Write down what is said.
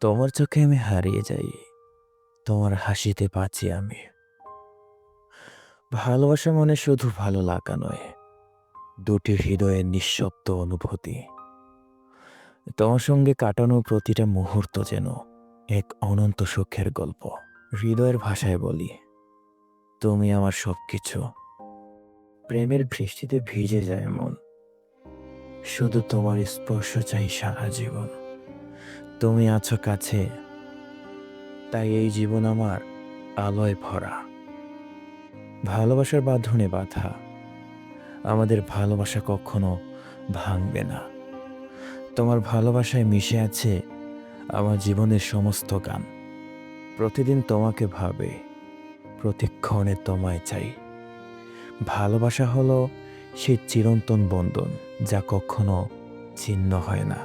তোমার চোখে আমি হারিয়ে যাই, তোমার হাসিতে বাঁচি আমি। ভালোবাসা মানে শুধু ভালো লাগা নয়, দুটি হৃদয়ের নিঃশব্দ অনুভূতি। তোমার সঙ্গে কাটানো প্রতিটা মুহূর্ত যেন এক অনন্ত সুখের গল্প। হৃদয়ের ভাষায় বলি, তুমি আমার সবকিছু। প্রেমের বৃষ্টিতে ভিজে যায় মন, শুধু তোমার স্পর্শ চাই সারা জীবন। তুমি আছো কাছে, তাই এই জীবন আমার আলোয় ভরা। ভালোবাসার বাঁধনে বাঁধা, আমাদের ভালোবাসা কখনো ভাঙবে না। তোমার ভালোবাসায় মিশে আছে আমার জীবনের সমস্ত গান। প্রতিদিন তোমাকে ভাবে, প্রতিক্ষণে তোমায় চাই। ভালোবাসা হলো সেই চিরন্তন বন্ধন, যা কখনো ছিন্ন হয় না।